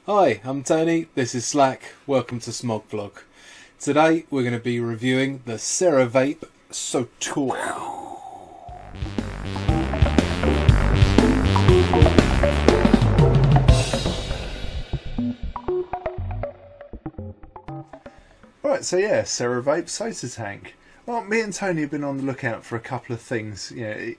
Hi, I'm Tony, this is Slack, welcome to Smog Vlog. Today we're going to be reviewing the Ceravape Soter. Right, so yeah, Ceravape Soter tank. Well, me and Tony have been on the lookout for a couple of things,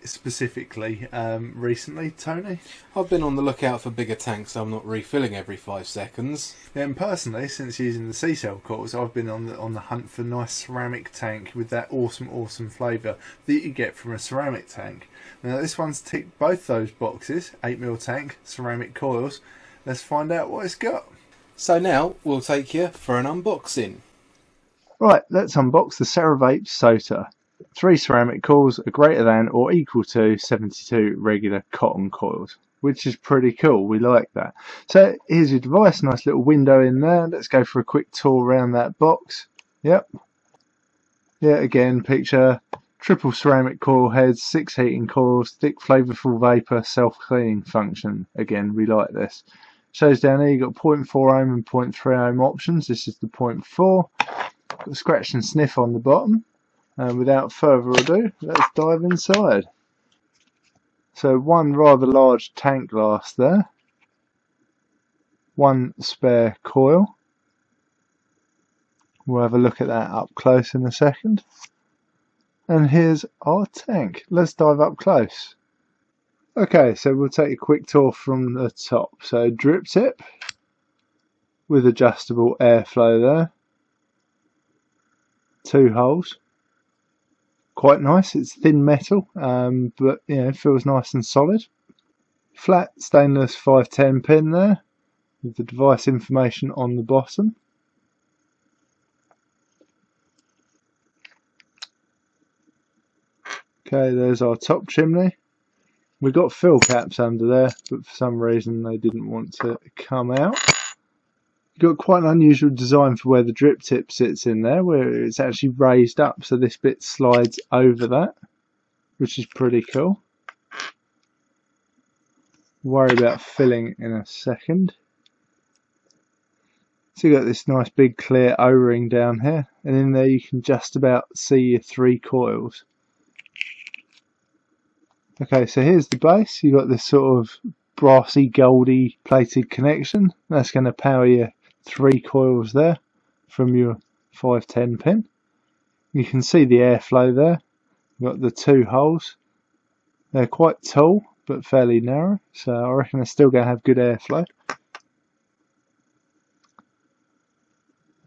specifically recently. Tony? I've been on the lookout for bigger tanks so I'm not refilling every 5 seconds. And personally, since using the C-cell coils, I've been on the hunt for a nice ceramic tank with that awesome flavour that you get from a ceramic tank. Now this one's ticked both those boxes, 8mm tank, ceramic coils. Let's find out what it's got. So now we'll take you for an unboxing. Right, let's unbox the Ceravape Soter. 3 ceramic coils are greater than or equal to 72 regular cotton coils, which is pretty cool. We like that. So here's your device, nice little window in there. Let's go for a quick tour around that box. Yep. Yeah, again, picture triple ceramic coil heads, 6 heating coils, thick flavorful vapour, self-cleaning function. Again, we like this. Shows down here you've got 0.4 ohm and 0.3 ohm options. This is the 0.4. Got a scratch and sniff on the bottom, and without further ado, let's dive inside. So one rather large tank glass there, one spare coil. We'll have a look at that up close in a second. And here's our tank. Let's dive up close. Okay, so we'll take a quick tour from the top. So drip tip with adjustable airflow there. 2 holes, quite nice. It's thin metal, but it feels nice and solid. Flat stainless 510 pin there with the device information on the bottom. Okay, there's our top chimney. We've got fill caps under there, but for some reason they didn't want to come out. You've got quite an unusual design for where the drip tip sits in there, where it's actually raised up, so this bit slides over that, which is pretty cool. Worry about filling in a second. So you've got this nice big clear O-ring down here, and in there you can just about see your 3 coils. Okay, so here's the base. You've got this sort of brassy, goldy plated connection. That's going to power your 3 coils there from your 510 pin. You can see the airflow there. You've got the 2 holes. They're quite tall but fairly narrow, so I reckon they're still going to have good airflow.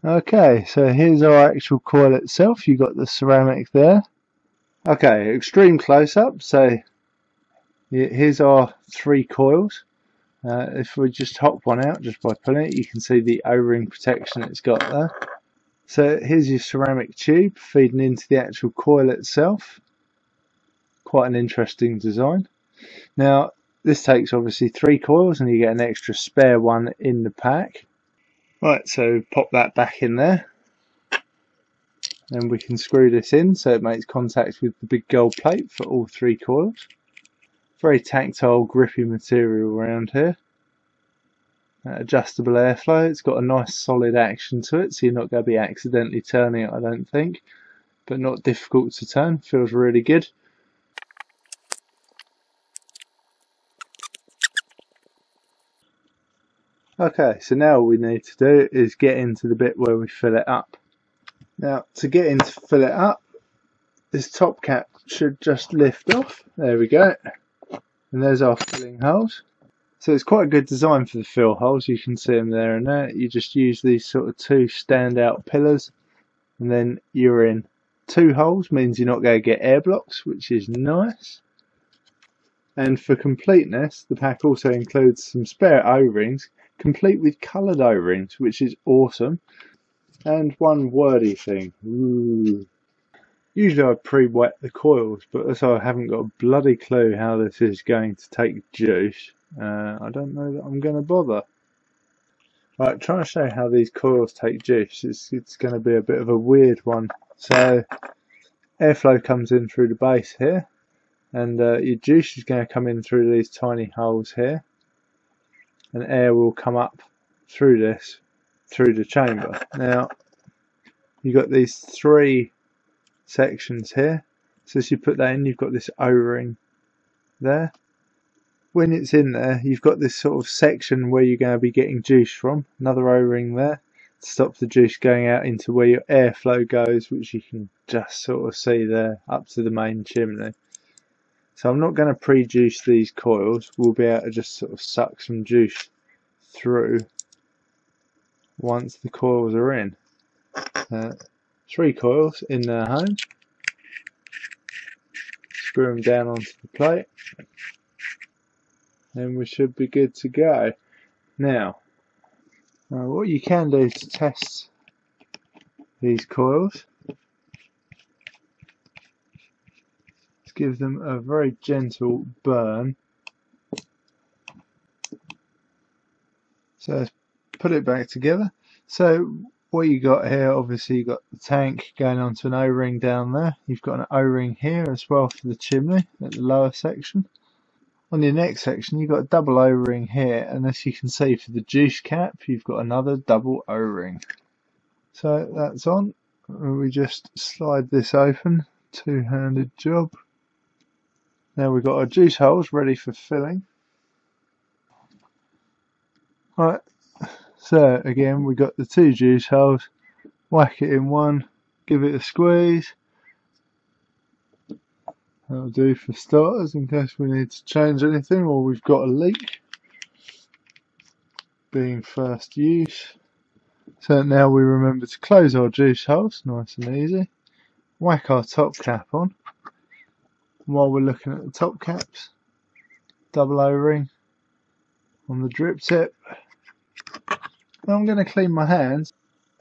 Okay, so here's our actual coil itself. You've got the ceramic there. Okay, extreme close up. So here's our 3 coils. If we just hop one out just by pulling it, you can see the O-ring protection it's got there. So here's your ceramic tube feeding into the actual coil itself. Quite an interesting design. Now this takes obviously 3 coils and you get an extra spare one in the pack. Right, so pop that back in there. And we can screw this in so it makes contact with the big gold plate for all 3 coils. Very tactile, grippy material around here. Adjustable airflow. It's got a nice solid action to it, so you're not going to be accidentally turning it, I don't think. But not difficult to turn. Feels really good. Okay, so now all we need to do is get into the bit where we fill it up. Now, to get in to fill it up, this top cap should just lift off. There we go. And there's our filling holes. So it's quite a good design for the fill holes. You can see them there and there. You just use these sort of 2 standout pillars, and then you're in. 2 holes means you're not going to get air blocks, which is nice. And for completeness, the pack also includes some spare O-rings, complete with coloured O-rings, which is awesome. And one wordy thing. Ooh. Usually I pre-wet the coils, but as I haven't got a bloody clue how this is going to take juice, I don't know that I'm going to bother. Right, trying to show how these coils take juice, it's going to be a bit of a weird one. So, airflow comes in through the base here, and your juice is going to come in through these tiny holes here, and air will come up through this, through the chamber. Now, you've got these 3 sections here. So as you put that in, you've got this O-ring there. When it's in there, you've got this sort of section where you're going to be getting juice from. Another O-ring there to stop the juice going out into where your airflow goes, which you can just sort of see there up to the main chimney. So I'm not going to pre-juice these coils. We'll be able to just sort of suck some juice through once the coils are in. 3 coils in their home. Screw them down onto the plate, and we should be good to go. Now, what you can do to test these coils is give them a very gentle burn. So let's put it back together. So what you got here, obviously you got the tank going onto an O-ring down there. You've got an O-ring here as well for the chimney at the lower section. On your next section you've got a double O-ring here, and as you can see for the juice cap you've got another double O-ring. So that's on, and we just slide this open, two-handed job. Now we've got our juice holes ready for filling. Right. So again, we got the 2 juice holes, whack it in one, give it a squeeze. That'll do for starters in case we need to change anything or we've got a leak, being first use. So now we remember to close our juice holes, nice and easy. Whack our top cap on. While we're looking at the top caps, double O-ring on the drip tip. I'm going to clean my hands.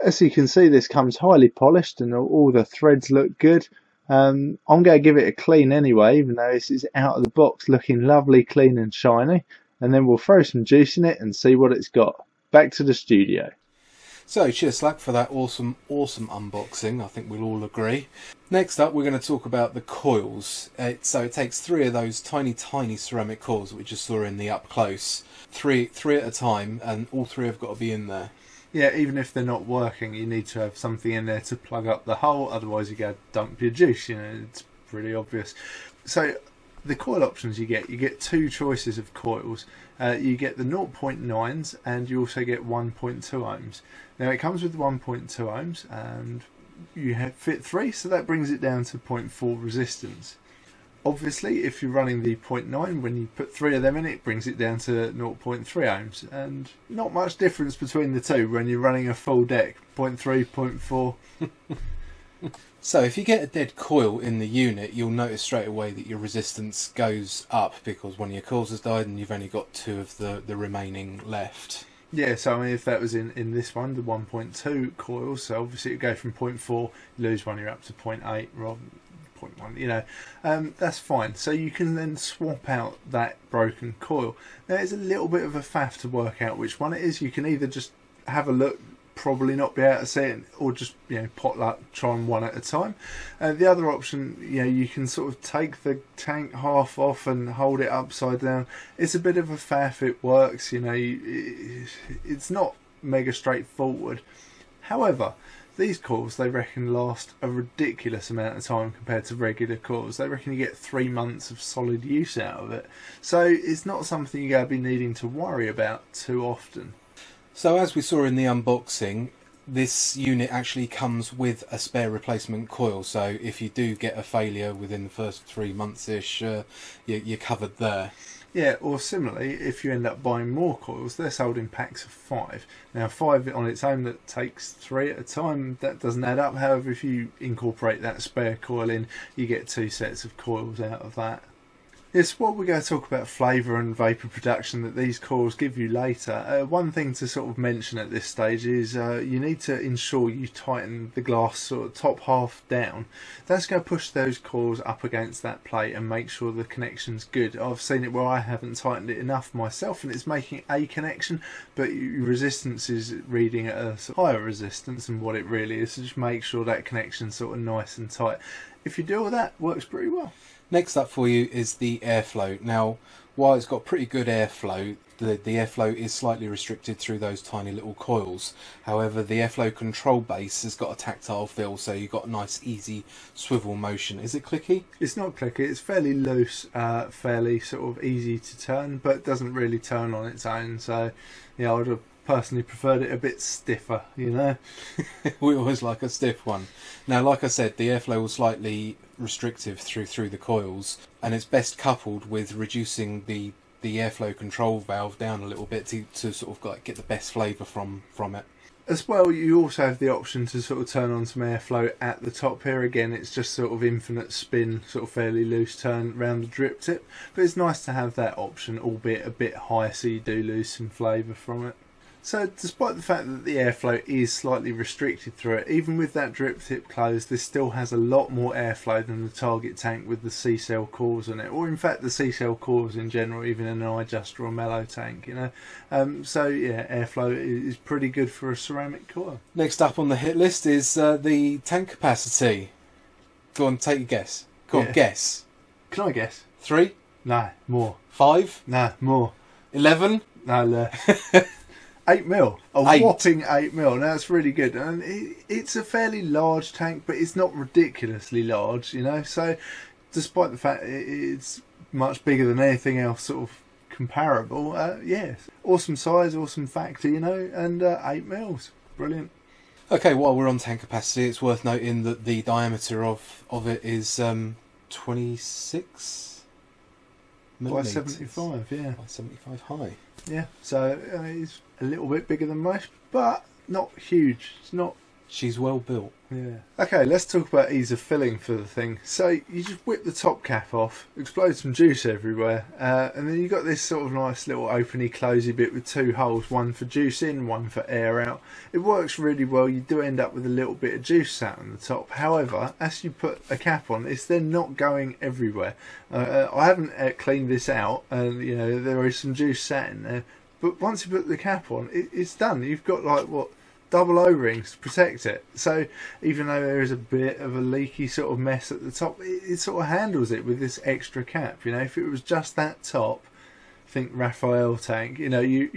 As you can see, this comes highly polished and all the threads look good. I'm going to give it a clean anyway, even though this is out of the box looking lovely, clean and shiny. And then we'll throw some juice in it and see what it's got. Back to the studio. So cheers Slack for that awesome unboxing, I think we'll all agree. Next up we're going to talk about the coils. So it takes 3 of those tiny ceramic coils that we just saw in the up close. Three at a time, and all 3 have got to be in there. Yeah, even if they're not working, you need to have something in there to plug up the hole, otherwise you go dump your juice, it's pretty obvious. So the coil options you get 2 choices of coils. You get the 0.9s and you also get 1.2 ohms. Now it comes with 1.2 ohms and you fit 3, so that brings it down to 0.4 resistance. Obviously, if you're running the 0.9, when you put 3 of them in, it brings it down to 0.3 ohms, and not much difference between the 2 when you're running a full deck, 0.3, 0.4. So if you get a dead coil in the unit, you'll notice straight away that your resistance goes up because one of your coils has died and you've only got 2 of the remaining left. Yeah, so I mean, if that was in this one, the 1.2 coil, so obviously it would go from 0.4, you lose 1, you're up to 0.8 rather than 0.1, that's fine. So you can then swap out that broken coil. Now it's a little bit of a faff to work out which one it is. You can either just have a look, probably not be able to see it, or just pot luck, try one at a time. The other option, you can sort of take the tank half off and hold it upside down. It's a bit of a faff. It works, it's not mega straightforward. However, these coils, they reckon, last a ridiculous amount of time compared to regular coils. They reckon you get 3 months of solid use out of it. So it's not something you're going to be needing to worry about too often. So as we saw in the unboxing, this unit actually comes with a spare replacement coil. So if you do get a failure within the first 3 months-ish, you're covered there. Yeah, or similarly, if you end up buying more coils, they're sold in packs of 5. Now 5 on its own, that takes 3 at a time, that doesn't add up. However, if you incorporate that spare coil in, you get 2 sets of coils out of that. Yes, what we're going to talk about flavour and vapour production that these coils give you later. One thing to sort of mention at this stage is you need to ensure you tighten the glass sort of top half down. That's going to push those coils up against that plate and make sure the connection's good. I've seen it where I haven't tightened it enough myself and it's making a connection, but your resistance is reading at a sort of higher resistance than what it really is, so just make sure that connection's sort of nice and tight. If you do all that, it works pretty well. Next up for you is the airflow. Now, while it's got pretty good airflow, the airflow is slightly restricted through those tiny little coils. However, the airflow control base has got a tactile feel, so you've got a nice easy swivel motion. Is it clicky? It's not clicky, it's fairly loose, fairly sort of easy to turn, but doesn't really turn on its own. So yeah, I would have personally preferred it a bit stiffer, you know. We always like a stiff one. Now, like I said, the airflow was slightly restrictive through the coils, and it's best coupled with reducing the airflow control valve down a little bit to sort of like get the best flavour from it. As well, you also have the option to sort of turn on some airflow at the top here. Again, it's just sort of infinite spin, sort of fairly loose turn around the drip tip, but it's nice to have that option, albeit a bit high, so you do lose some flavour from it. So despite the fact that the airflow is slightly restricted through it, even with that drip tip closed, this still has a lot more airflow than the target tank with the C-cell cores on it, or in fact the C-cell cores in general, even in an I-Just or a mellow tank, you know. So yeah, airflow is pretty good for a ceramic coil. Next up on the hit list is the tank capacity. Go on, take your guess. Go on, guess. Can I guess? 3? No, more. 5? No, more. 11? No, less. 8 mil, a whopping 8 mil. Now that's really good, and it's a fairly large tank, but it's not ridiculously large, you know. So, despite the fact it's much bigger than anything else, sort of comparable, yes, awesome size, awesome factor, you know, and 8 mils, brilliant. Okay, while we're on tank capacity, it's worth noting that the diameter of it is 26 millimetres. By 75, yeah. By 75 high. Yeah, so it's a little bit bigger than most, but not huge. It's not. She's well built. Yeah. Okay, let's talk about ease of filling for the thing. So you just whip the top cap off, explode some juice everywhere, and then you've got this sort of nice little openy closey bit with 2 holes, one for juice in, one for air out. It works really well. You do end up with a little bit of juice sat on the top. However, as you put a cap on, it's then not going everywhere. I haven't cleaned this out, and you know there is some juice sat in there. But once you put the cap on, it's done. You've got like what? Double O-rings to protect it, so even though there is a bit of a leaky sort of mess at the top, it sort of handles it with this extra cap. You know, if it was just that top, think Raphael tank, you know, you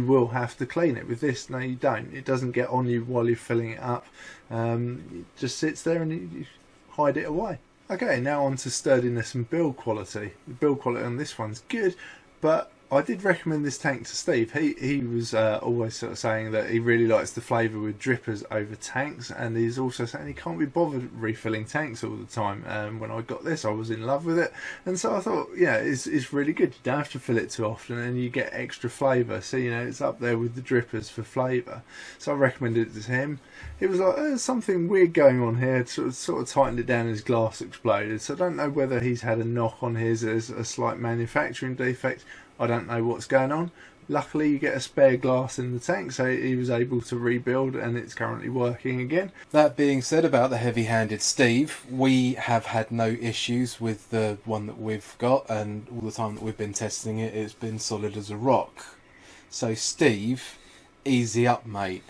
will have to clean it. With this, no, you don't. It doesn't get on you while you're filling it up. It just sits there and you hide it away. Okay, now on to sturdiness and build quality. The build quality on this one's good, but I did recommend this tank to Steve. He was always sort of saying that he really likes the flavour with drippers over tanks, and he's also saying he can't be bothered refilling tanks all the time. When I got this, I was in love with it, and so I thought, yeah, it's really good. You don't have to fill it too often, and you get extra flavour. So you know, it's up there with the drippers for flavour. So I recommended it to him. It was like, there's something weird going on here. Sort of tightened it down. His glass exploded. So I don't know whether he's had a knock on his as a slight manufacturing defect. I don't know what's going on. Luckily you get a spare glass in the tank, so he was able to rebuild, and it's currently working again. That being said about the heavy-handed Steve, we have had no issues with the one that we've got, and all the time that we've been testing it, it's been solid as a rock. So Steve, easy up, mate.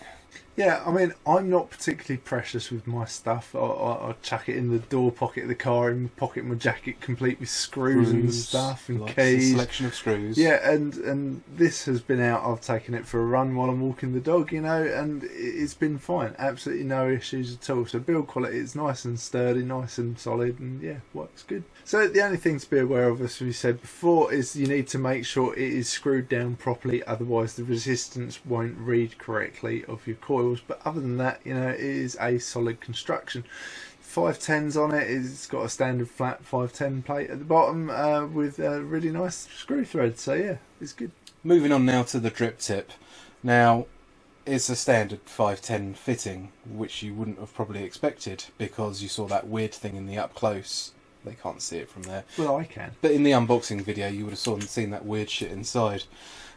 Yeah, I mean, I'm not particularly precious with my stuff. I chuck it in the door pocket of the car, in the pocket of my jacket, complete with screws and stuff, and keys. A selection of screws. Yeah, and this has been out. I've taken it for a run while I'm walking the dog, you know, and it's been fine. Absolutely no issues at all. So build quality is nice and sturdy, nice and solid, and yeah, works good. So the only thing to be aware of, as we said before, is you need to make sure it is screwed down properly, otherwise the resistance won't read correctly of your coils. But other than that, you know, it is a solid construction. 510s on it. It's got a standard flat 510 plate at the bottom with really nice screw threads. So yeah, it's good. Moving on now to the drip tip. Now, it's a standard 510 fitting, which you wouldn't have probably expected because you saw that weird thing in the up close. They can't see it from there. Well, I can. But in the unboxing video, you would have seen that weird shit inside.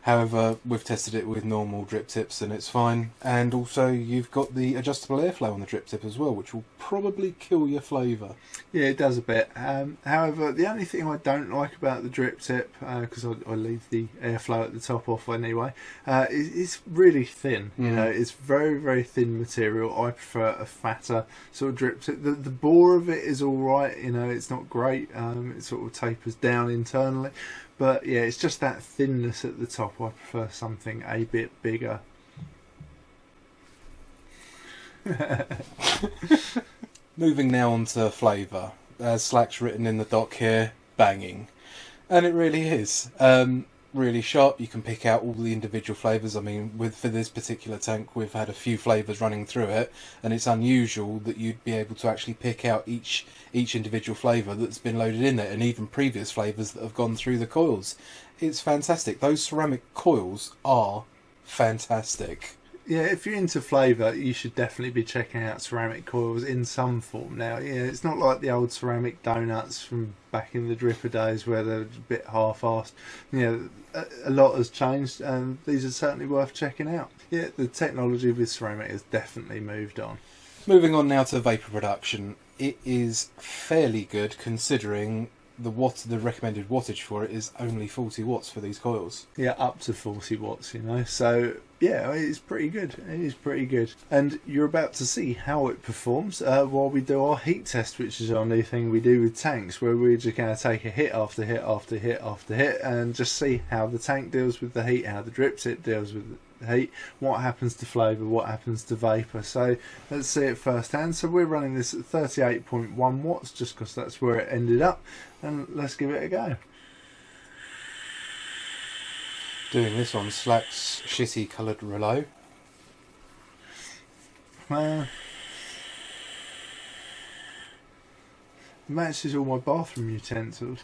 However, we've tested it with normal drip tips and it's fine. And also, you've got the adjustable airflow on the drip tip as well, which will probably kill your flavour. Yeah, it does a bit. However, the only thing I don't like about the drip tip, because I leave the airflow at the top off anyway, it's really thin. You know, it's very, very thin material. I prefer a fatter sort of drip tip. The bore of it is all right. You know, it's not great. It sort of tapers down internally. But yeah, it's just that thinness at the top. I prefer something a bit bigger. Moving now on to flavour. As Slack's written in the doc here, banging. And it really is. Really sharp. You can pick out all the individual flavours. I mean, for this particular tank, we've had a few flavours running through it, and it's unusual that you'd be able to actually pick out each individual flavour that's been loaded in there, and even previous flavours that have gone through the coils. It's fantastic. Those ceramic coils are fantastic. Yeah, if you're into flavour, you should definitely be checking out ceramic coils in some form now. Yeah, it's not like the old ceramic donuts from back in the dripper days where they're a bit half-assed. You know, a lot has changed, and these are certainly worth checking out. Yeah, the technology with ceramic has definitely moved on. Moving on now to vapour production. It is fairly good considering the recommended wattage for it is only 40 watts for these coils. Yeah, up to 40 watts, you know. So yeah, it's pretty good. It is pretty good. And you're about to see how it performs while we do our heat test, which is our new thing we do with tanks, where we're just going to take a hit after hit after hit after hit and just see how the tank deals with the heat, how the drip tip deals with the heat, what happens to flavour, what happens to vapour. So let's see it firsthand. So we're running this at 38.1 watts just because that's where it ended up, and let's give it a go. Doing this on Slack's shitty coloured Relo. Matches all my bathroom utensils.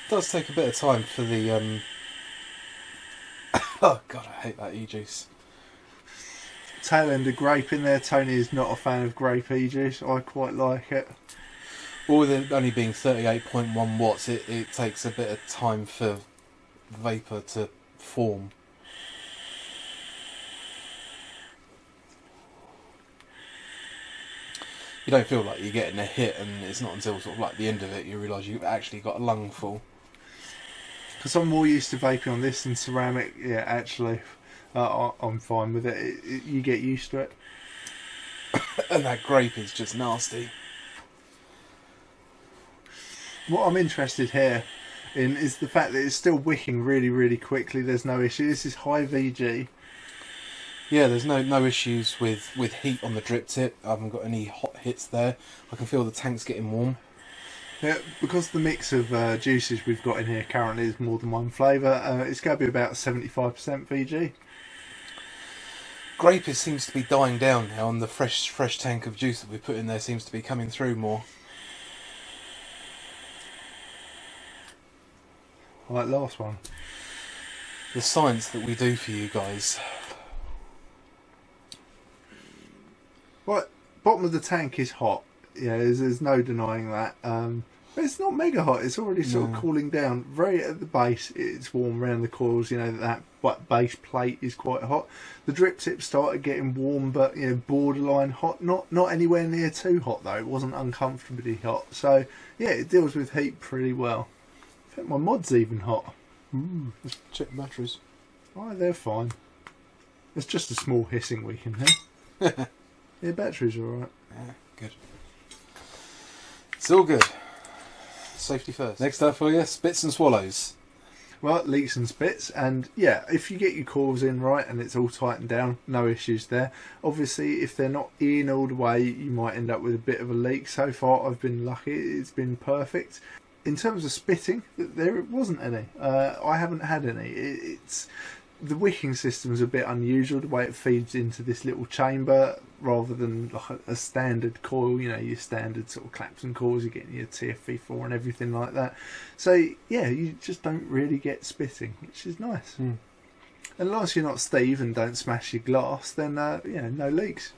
It does take a bit of time for the oh god, I hate that e-juice. Tail end of grape in there. Tony is not a fan of grape e-juice. I quite like it. Well, with it only being 38.1 watts, it takes a bit of time for vapour to form. You don't feel like you're getting a hit, and it's not until sort of like the end of it you realise you've actually got a lungful. Because I'm more used to vaping on this than ceramic. Yeah, actually, I'm fine with it. You get used to it. And that grape is just nasty. What I'm interested here in is the fact that it's still wicking really, really quickly. There's no issue. This is high VG. Yeah, there's no issues with heat on the drip tip. I haven't got any hot hits there. I can feel the tank's getting warm. Yeah, because the mix of juices we've got in here currently is more than one flavour, it's going to be about 75% VG. Grape seems to be dying down now, and the fresh tank of juice that we put in there seems to be coming through more. Like last one. The science that we do for you guys. Well, bottom of the tank is hot. Yeah, there's no denying that. But it's not mega hot. It's already sort of cooling down. Very at the base, it's warm around the coils. You know, that base plate is quite hot. The drip tip started getting warm, but you know, borderline hot. Not anywhere near too hot though. It wasn't uncomfortably hot. So yeah, it deals with heat pretty well. I think my mod's even hot. Ooh, let's check the batteries. Oh, they're fine. It's just a small hissing we can hear. Yeah, batteries are alright. Yeah, good. It's all good. Safety first. Next up for you, spits and swallows. Well, leaks and spits, and yeah, if you get your coils in right and it's all tightened down, no issues there. Obviously, if they're not in all the way, you might end up with a bit of a leak. So far, I've been lucky. It's been perfect. In terms of spitting, there wasn't any. I haven't had any. The wicking system's a bit unusual, the way it feeds into this little chamber rather than like a standard coil, you know, your standard sort of claps and coils, you're getting your TFV4 and everything like that. So yeah, you just don't really get spitting, which is nice. And as long as you're not Steve and don't smash your glass, then yeah, no leaks.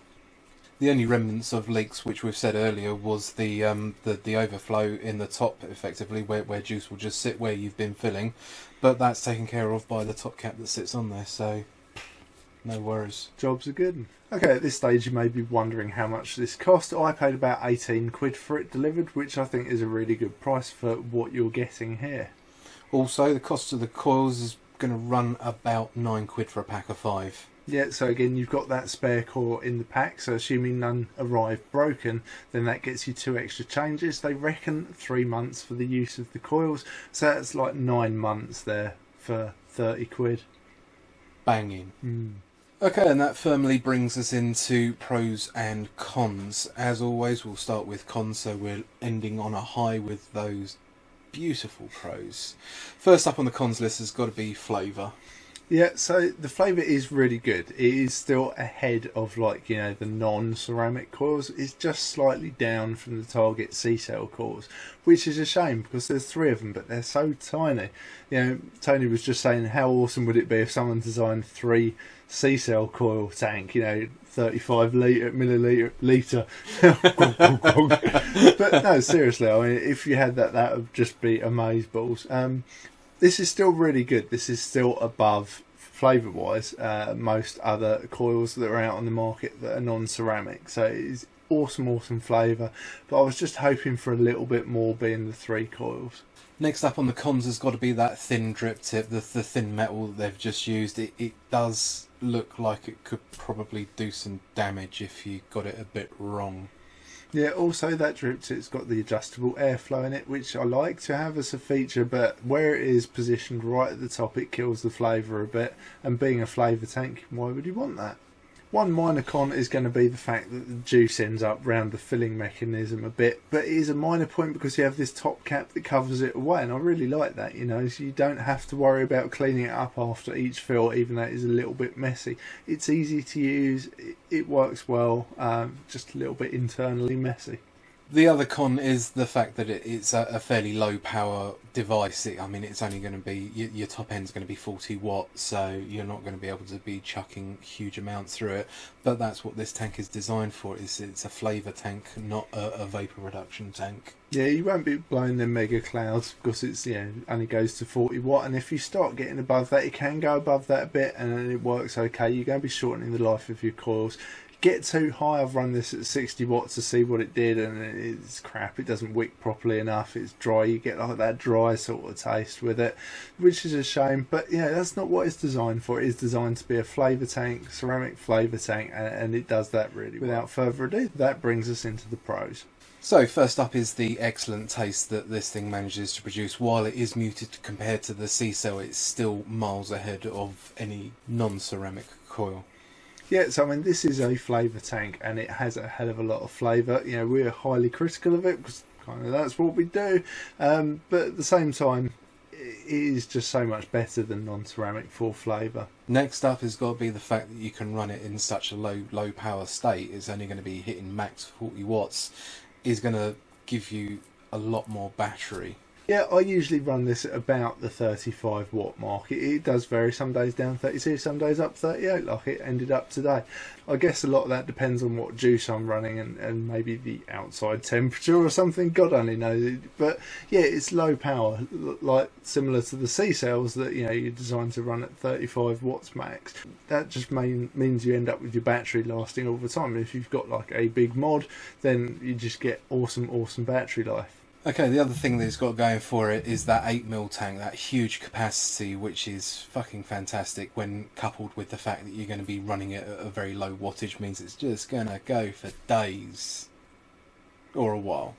The only remnants of leaks, which we've said earlier, was the overflow in the top, effectively, where juice will just sit where you've been filling. But that's taken care of by the top cap that sits on there, so no worries. Jobs are good. Okay, at this stage you may be wondering how much this cost. I paid about 18 quid for it delivered, which I think is a really good price for what you're getting here. Also, the cost of the coils is going to run about 9 quid for a pack of 5. Yeah, so again, you've got that spare coil in the pack, so assuming none arrive broken, then that gets you 2 extra changes. They reckon 3 months for the use of the coils, so that's like 9 months there for 30 quid. Banging. Okay, and that firmly brings us into pros and cons. As always, we'll start with cons, so we're ending on a high with those beautiful pros. First up on the cons list has got to be flavour. Yeah, so the flavour is really good. It is still ahead of, like, you know, the non-ceramic coils. It's just slightly down from the target C-cell coils, which is a shame because there's 3 of them, but they're so tiny. You know, Tony was just saying how awesome would it be if someone designed 3 C-cell coil tank, you know, 35 milliliter. But no, seriously, I mean, if you had that, that would just be amazeballs. This is still really good. This is still above, flavour-wise, most other coils that are out on the market that are non-ceramic. So it is awesome, awesome flavour. But I was just hoping for a little bit more being the 3 coils. Next up on the cons has got to be that thin drip tip, the thin metal they've just used. It does look like it could probably do some damage if you got it a bit wrong. Yeah, also that drip tip's got the adjustable airflow in it, which I like to have as a feature, but where it is positioned right at the top, it kills the flavour a bit, and being a flavour tank, why would you want that? One minor con is going to be the fact that the juice ends up round the filling mechanism a bit, but it is a minor point because you have this top cap that covers it away, and I really like that, you know, so you don't have to worry about cleaning it up after each fill, even though it is a little bit messy. It's easy to use, it works well, just a little bit internally messy. The other con is the fact that it's a fairly low power device. I mean, it's only going to be, your top end's going to be 40 watts, so you're not going to be able to be chucking huge amounts through it. But that's what this tank is designed for. It's a flavour tank, not a vapour reduction tank. Yeah, you won't be blowing them mega clouds because it's, you know, only goes to 40 watt, and if you start getting above that, it can go above that a bit and then it works okay. You're going to be shortening the life of your coils. Get too high, I've run this at 60 watts to see what it did, and it's crap. It doesn't wick properly enough, it's dry, you get like that dry sort of taste with it, which is a shame. But yeah, that's not what it's designed for. It is designed to be a flavour tank, ceramic flavour tank, and it does that really well. Without further ado, that brings us into the pros. So first up is the excellent taste that this thing manages to produce. While it is muted compared to the C-cell, it's still miles ahead of any non-ceramic coil. Yeah, so I mean, this is a flavour tank and it has a hell of a lot of flavour. You know, we're highly critical of it because kind of that's what we do. But at the same time, it is just so much better than non-ceramic for flavour. Next up has got to be the fact that you can run it in such a low power state. It's only going to be hitting max 40 watts. Is going to give you a lot more battery. Yeah, I usually run this at about the 35 watt mark. It does vary, some days down 32, some days up 38 like it ended up today. I guess a lot of that depends on what juice I'm running and maybe the outside temperature or something, God only knows. But yeah, it's low power, like similar to the C-cells that, you know, you're designed to run at 35 watts max. That just means you end up with your battery lasting all the time. If you've got like a big mod, then you just get awesome battery life. Okay, the other thing that it's got going for it is that 8mm tank, that huge capacity, which is fucking fantastic when coupled with the fact that you're going to be running it at a very low wattage, means it's just going to go for days. Or a while.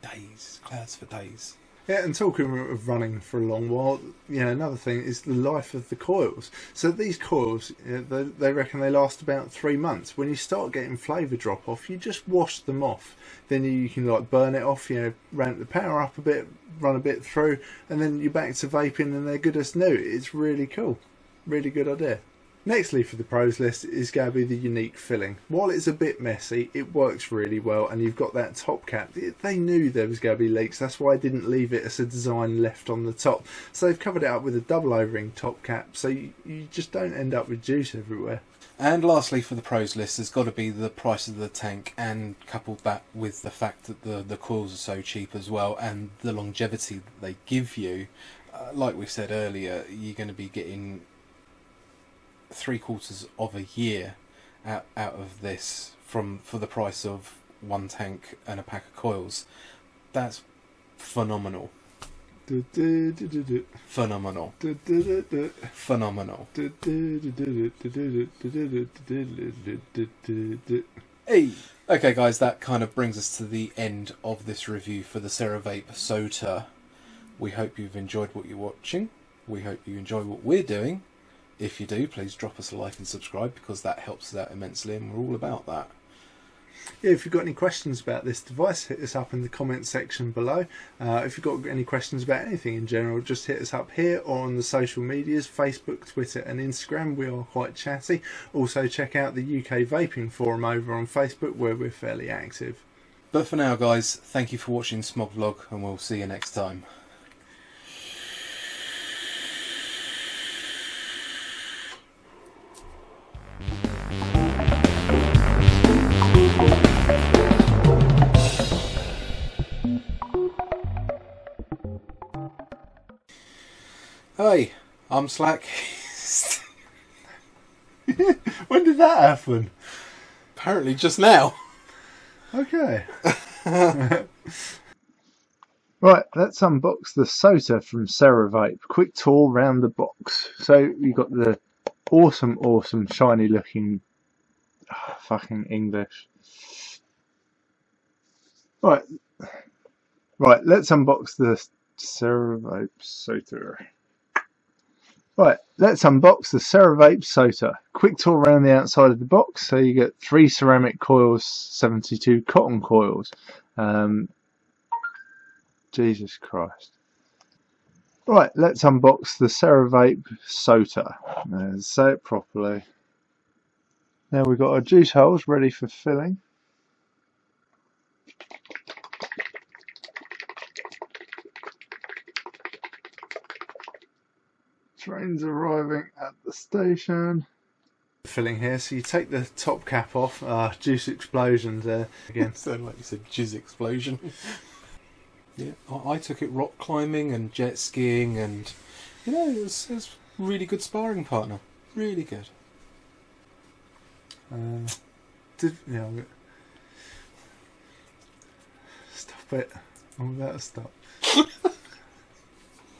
Days. Clouds for days. Yeah, and talking of running for a long while, you know, another thing is the life of the coils. So these coils, you know, they reckon they last about 3 months. When you start getting flavour drop off, you just wash them off. Then you can like burn it off, you know, ramp the power up a bit, run a bit through, and then you're back to vaping and they're good as new. It's really cool. Really good idea. Nextly for the pros list is going to be the unique filling. While it's a bit messy, it works really well, and you've got that top cap. They knew there was going to be leaks, that's why I didn't leave it as a design left on the top. So they've covered it up with a double O-ring top cap, so you just don't end up with juice everywhere. And lastly for the pros list has got to be the price of the tank, and coupled that with the fact that the coils are so cheap as well, and the longevity that they give you. Like we said earlier, you're going to be getting 3/4 of a year out of this for the price of one tank and a pack of coils. That's phenomenal. Phenomenal. Phenomenal. Hey! Okay guys, that kind of brings us to the end of this review for the Ceravape Soter. We hope you've enjoyed what you're watching. We hope you enjoy what we're doing. If you do, please drop us a like and subscribe, because that helps us out immensely and we're all about that. Yeah, if you've got any questions about this device, hit us up in the comments section below. If you've got any questions about anything in general, just hit us up here or on the social medias, Facebook, Twitter and Instagram. We are quite chatty. Also check out the UK Vaping Forum over on Facebook, where we're fairly active. But for now guys, thank you for watching Smog Vlog, and we'll see you next time. Hi, I'm Slack. When did that happen? Apparently just now. Okay. Right, let's unbox the Soter from Ceravape. Quick tour round the box. So you've got the awesome shiny looking fucking English. Right, let's unbox the Ceravape Soter. Right, let's unbox the Ceravape Soter. Quick tour around the outside of the box. So you get 3 ceramic coils, 72 cotton coils. Jesus Christ. Right, let's unbox the Ceravape Soter. Let's say it properly. Now we've got our juice holes ready for filling. Train's arriving at the station. Filling here, so you take the top cap off. Juice explosions there again. Sound like you said jizz explosion. Yeah, I took it rock climbing and jet skiing, and you know, it was a really good sparring partner. Really good. Stop it. I'm about to stop.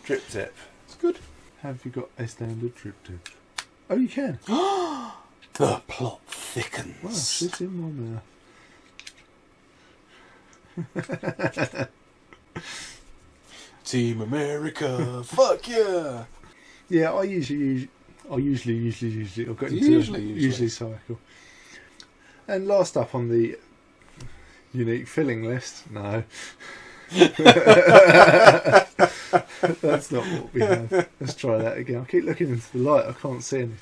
Drip tip. It's good. Have you got a standard drip tip? Oh, you can. The plot thickens. Wow, shit in my mouth. Team America, fuck yeah! Yeah, I usually I'll get into usually cycle. And last up on the unique filling list, no. That's not what we have. Let's try that again. I keep looking into the light, I can't see anything.